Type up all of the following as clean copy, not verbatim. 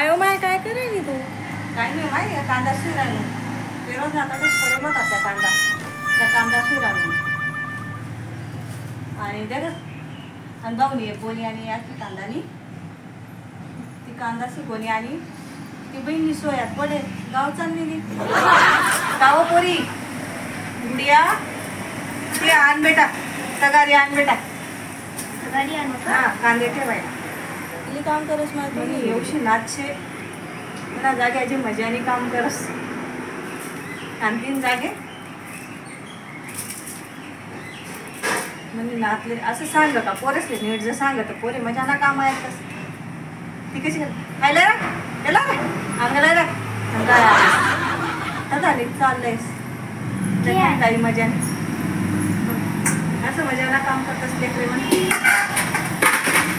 मायो माय काय करेली तू? काय नाही माय कांदा शिरायला ते रोज नातातच पडेल होता त्या कांदा शिरायला आणि दे आणि जाऊन ये कोणी आणि याची कांदानी ती कांदा शिकवणी आणि ती बहिणी सोयात पडे गाव चाललेली गाव पोरी गुडिया ते आण बेटा तगारी आण बेटा गाडी आणू का? हा कांदे ठेवायला तिला काम करस माय म्हणे एवढी नाचशे मला जाग्याची मजाने काम करस आणि 3 जागे म्हणजे नातले असं सांग का पोरेसले नीट जर सांगत तर पोरे मजाना काम आहेतच ती कशी खायला रा गेला रे अंगला रा काय आता चाललंयस काही मजाने असं मजाना काम करतस लेकरे म्हणे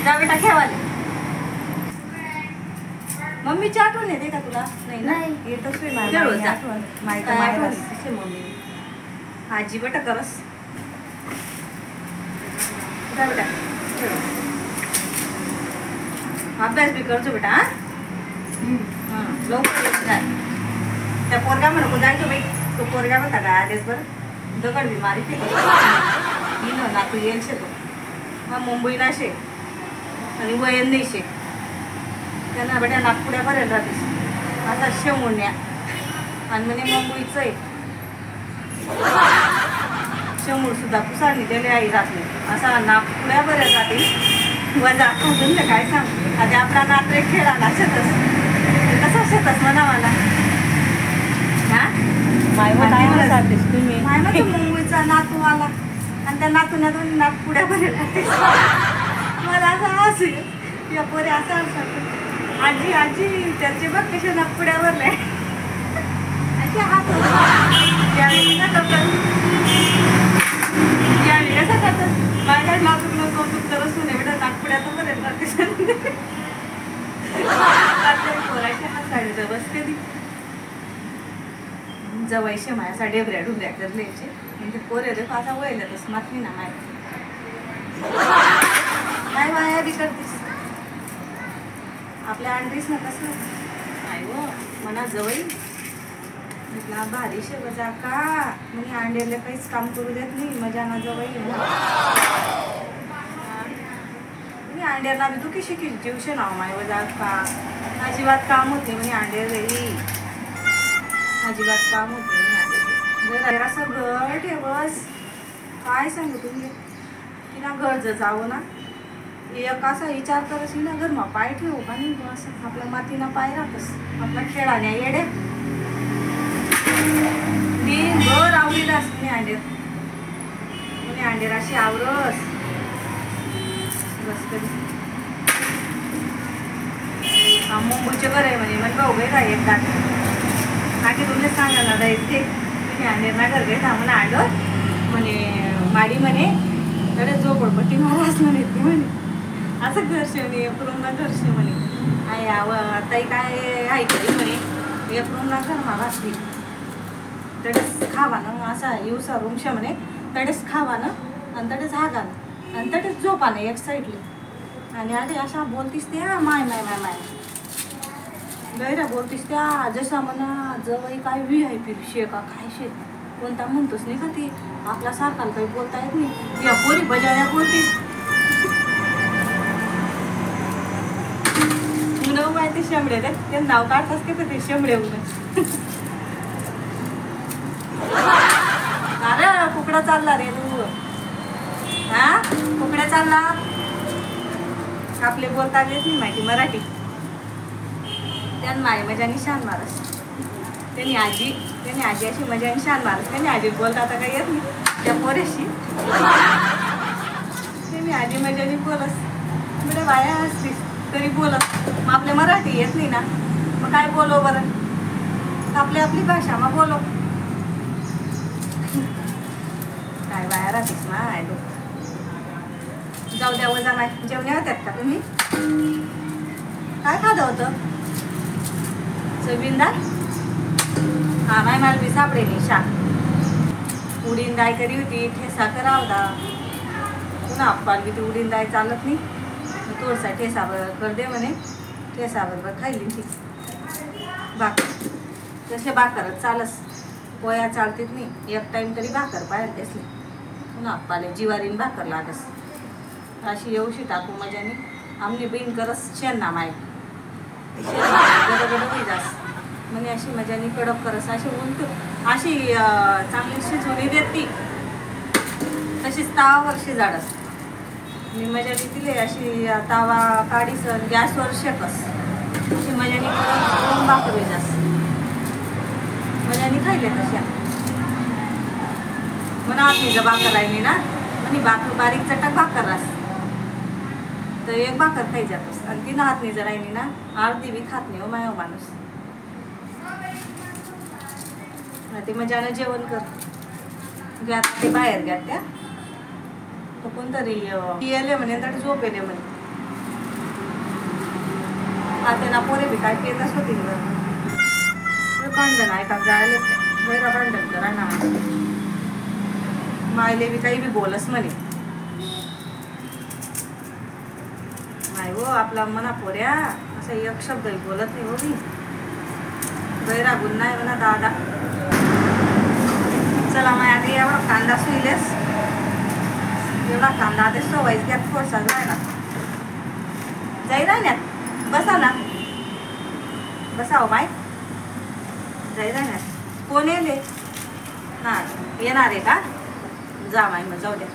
जा बेटा खेळवाले मम्मीची आठवण येते का तुला? नाही येतच माहिती मम्मी आजी बेटा करस जा बेटा अभ्यास बी करतो बेटा हा लवकर त्या पोरगा म्हणून जायचो बाई तो पोरगा होता का आधीच बरं दगड बी मारी ते ना तू येईल शे तो हा मुंबईला शे आणि वयन नाही शे त्यांना बेटा नागपुड्या भरेल राहतेस असा शेवण्या आणि म्हणे मुंबईचं आहे शेमूळ सुद्धा पुसाडणी त्याला आई राहत नाही असा नागपुड्या भरेल राहते वजा आठवून काय सांग आधी आपला नात्र खेळाला शेतस कसा शेतस म्हणा मला हा तुम्ही माय माझा मुंबईचा नातू आला आणि त्या नातून नागपुड्या भरेल राहतेस मला असं हसू या पोरे असं असं आजी आजी त्याचे बघ कशा नागपुड्या भरले असे हात यावेळी कसं करतात माझ्या नातूला कौतुक करत सुने बेटा नागपुड्या तर बरेल पोराच्या हात साडीचं बस कधी जवायचे माझ्या डेबऱ्या डुबऱ्या करल्याचे म्हणजे पोरे रे असा वयलातच मातली ना माय माया बी करतेस आपल्या अंड्रीस ना कसं नाही व मना जवळ म्हटलं भारी शेवजा का म्हणजे अंड्याला काहीच काम करू देत नाही मजा ना जवळ मी अंड्याला बी तू कशी केली जीवशे नाव माय वजा का अजिबात काम होते म्हणजे अंडे रे अजिबात काम होते जरा असं घर ठेवस काय सांगू तुम्ही की ना घर जर जावं ना एक असा विचार करस ना घर मग पाय ठेवू का नाही असं आपल्या मातीना पाय राहतस आपला खेळाण्या येडे घर आवडीलास मी अंडेर म्हणे अंडेर अशी आवरस बस कधी हा मुंबईचे घर आहे म्हणे म्हणे भाऊ का एकदा आधी तुमने सांगा ना जायचे तुम्ही अंडेर ना घर घेता म्हणा अंडर म्हणे माडी म्हणे तडे झोपडपट्टी महाराज म्हणे ती म्हणे असं घर शेवणे एप्रूमला घर शे म्हणे आई ताई काय ऐकली म्हणे एप्रूमला घर मला असली तडेच खावा ना असा येऊसा रूम शे म्हणे तडेच खावा ना आणि तडेच हागानं आणि तडेच झोपा ना एक साईडला आणि आधी अशा बोलतीस त्या माय माय माय माय गैरा बोलतीस त्या जसा म्हणा जवळ काय VIP शे का काय शे कोणता म्हणतोस नाही का ती आपला सारखाला काही बोलता येत नाही या पोरी बजाऱ्या बोलतीस ते शेंबडे रे ते नाव काढतास की ते शेंबडे अरे कुकडा चालला रे तू हा कुकडा चालला आपले बोलता येत नाही माहिती मराठी त्यांना माय मजानी शान मारस त्यांनी आजी अशी मजानी शान मारस त्यांनी आजी बोलता आता काही येत नाही त्या पोरेशी त्यांनी आजी मजानी बोलस म्हणजे बाया असतीस तरी बोलत मग आपल्या मराठी येत नाही ना मग काय बोलो बरं आपली भाषा मग बोलो काय बाया राहतेस ना जाऊ द्या वजा नाही जेवण्या होत्यात का तुम्ही काय खातं होतं सोयाबीन डाळ हा नाही मला बी सापडेली शाक उडीन डाळ करी होती ठेसा करा होता पुन्हा अप्पाल बी ती उडीन डाळ चालत नाही थोडसा ठेसा कर दे म्हणे ठेसाबरोबर खायली ती भाकर. तसले भाकरच चालस, पोया चालतीत नाही. एक टाइम तरी भाकर पाहिजे असले पुन्हा पाले जिवारीन भाकर लागस. अशी येऊशी टाकू मजाने आमने बहीण करस शेणना माय गडगड जास म्हणजे अशी मजाने कडक करस. अशी उलट अशी चांगली शिजवणी देत ती तशीच तावावर शिजाडस. मी मजाने दिली अशी तावा काढीस गॅसवर शेकस. अशी मजाने करून भाकर जास मजाने खायले तशा. म्हणा आपली भाकर राहिली ना आणि भाकर बारीक चटक भाकर रास तर एक भाकर खाई जातस. आणि ती हात नाही जर राहिली ना अर्धी बी खात नाही हो माया माणूस. ते मजानं जेवण कर घ्या ते बाहेर घ्या त्या तो कोणतरी येले म्हणे तर झोप येले म्हणे. आता ना पोरे बी काय पेतच होती भांडण आहे का जायला बैरा भांडण करा ना मायले बी काही बी बोलस म्हणे. नाही हो आपला मना पोऱ्या असं एक शब्द बोलत नाही हो मी. बैरा गुण नाही म्हणा दादा. चला माझ्या एवढा कांदा सुईलेस एवढा कांदा ते सवयच त्यात थोडसा जायला जाई राहण्यात. बसा ना बसाव माय जाई राहण्यात. कोण येले हां येणार आहे का जा माय मग जाऊ द्या.